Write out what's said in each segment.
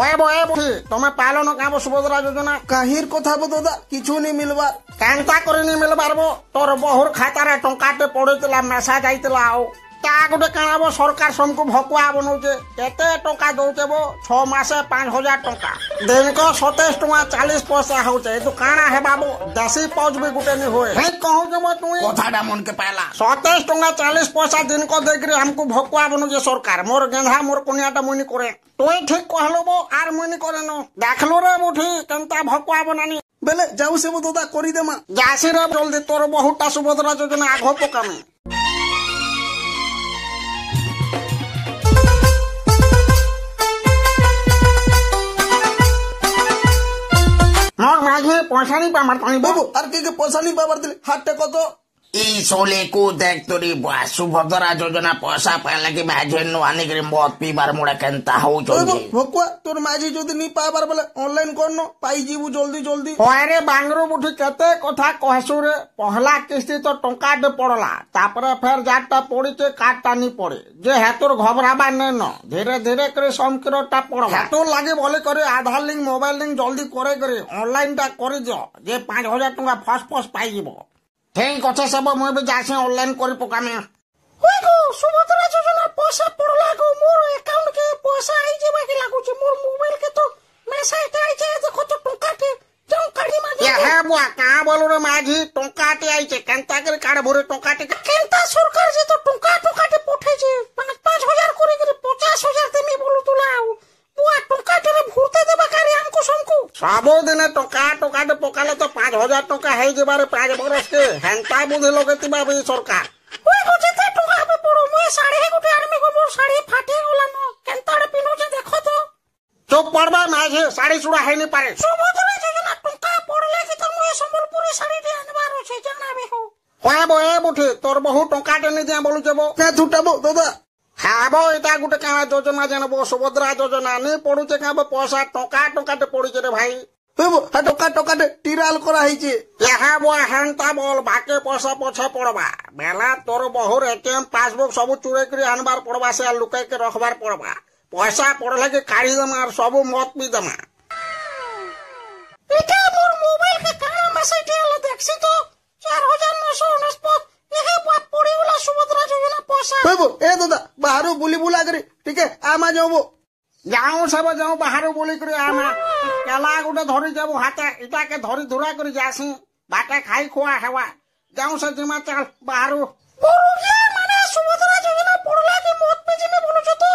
হয় বয়ে বুঝি তুমি পাইল না কাব সুভদ্রা যোজনা কাহির কথা বো দাদা কিছু নি মিলবার কেনতা করে নি মিলবার বো তোর বহুর খাতারে টঙ্কাতে পড়িଥିଲା মেসেজ আইଥିଲା ଆଉ তা গোটে কাଣାব সরকার সমকু ভকুয়া বনৌছে কেতে টঙ্কা দৌছে বো 6 মাসে 5000 টঙ্কা দিনক 27 টঙ্কা 40 পয়সা হচ্ছে এতু কাଣା হে বাবু দেশি পৌঁছ भी গুটে নি होए हे कहू जे तुई কথাটা মনকে পাইলা 27 টঙ্কা 40 পয়সা দিনক দেখরি हमकु ভকুয়া বনৌছে সরকার মোর গেঁধা মোর কোনিয়াটা মুনি করে তুই ঠিক কহলো বো আর মুনি করে ন দেখলো রে বুঠি কেনতা ভকুয়া বনানি বেলে যাও সে দাদা করি দেমা যাসি রে জলদি তোর বহুটা সুভদ্রা যোজনা আঘ পকামে মাঝে পয়সা নি পামার পানি বাবু আর কে পয়সা নি পাবার দিলে হাতটা কত এই সোলে কো দেখ তোরি সুভদ্রা যোজনা পয়সা পাইলা কি মাঝে নো আনিকরে মদ পিবার মোড়া কেনতা হউছন্তি ভকুয়া তোর মাঝি যদি নি পাবার বলে অনলাইন করনো পাই জিবু জলদি জলদি হয় বাংরু বুঠি কেতে কথা কহসু রে পহলা কিস্তি তো টঙ্কা দে পড়লা তারপরে ফের যারটা পড়িছে কাটটা নি পড়ে যে হেতর ঘবরাবা নেই ন ধীরে ধীরে করে সমকিরটা পড়বা হেতর লাগে বলে করে আধার লিঙ্ক মোবাইল লিঙ্ক জলদি করে করে অনলাইনটা করে দিও যে 5000 টঙ্কা ফস ফস পাই যাব ঠিক আছে সব মুই বি যাসি অনলাইন করি পকামে ওই গো সুভদ্রা যোজনা পয়সা পড়লা গো মোর অ্যাকাউন্ট কে পয়সা আই যাবা কি লাগুছে মোর মোবাইল কে তো মেসেজ আইছে দেখো তো টঙ্কাতে টঙ্কাটি মাঝে হ্যাঁ বুয়া কা বলো রে মাঝি টঙ্কাতে আইছে কেনতা করে কাড় ভরে টঙ্কাতে কেনতা সরকার যে তো টঙ্কাতে পঠাইছে 5000 করে 50000 তুমি বলো তুলাও বুয়া টঙ্কাতে ভরতে দেবা কারে আমকো সমকু सबदिने टोकाटे पकाले तो 5000 टका है जेबारे 5 बरस के हेंता बुझे लगेतिबा बे सरकार ओय गोजेते टका पे पड़ो मुए साड़ी गुटे आर्मी को मोर साड़ी फाटे गला न केनताडे पिनो जे देखो तो चुप पड़बा माझे साड़ी चुड़ा है नि पारे सुभद्रा योजना टका पड़ले कि त मुए संबलपुरी साड़ी दे आनबार छै जानाबे हो होय बो ए बुठी तोर बहु टकाटे नि दे बोलु जेबो কে ছুটাবো দাদা হ্যাঁ বো এটা গোটে কাଣା যোজনা জানবো সুভদ্রা যোজনা নি পড়ুছে কাব পয়সা টকাটে পড়ুছে রে ভাই বাবু টকাটে টিরাল করা হইছে হ্যাঁ বো হেনতা বল বাকে পয়সা পছা পড়বা বেলা তোর বহুর এটিএম পাসবুক সব চুরে করে আনবার পড়বা সে লুকাই কে রখবার পড়বা পয়সা পড়লে কি কাড়ি দেমা আর সব মত পি দেমা এটা মোর মোবাইল কে কানা মেসেজ এলো দেখছি তো 4949 এহে বাপ পড়ি ওলা সুভদ্রা যোজনা পয়সা বাবু এ দাদা বাহারু বুলি বুলা করে ঠিক আছে আমা যাবো যাও সব যাও বাহারু বলি করে আমা কেলা গোটে ধরি যাবো হাতে এটাকে ধরি ধরা করে যাসি বাটে খাই খোয়া হেওয়া যাও সে জিমা চাল বাহারু মানে সুভদ্রা যোজনা পড়লা কি মত পেজিমে বলুছ তো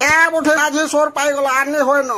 এ উঠে আজ সোর পাই গলা আর নি হয় না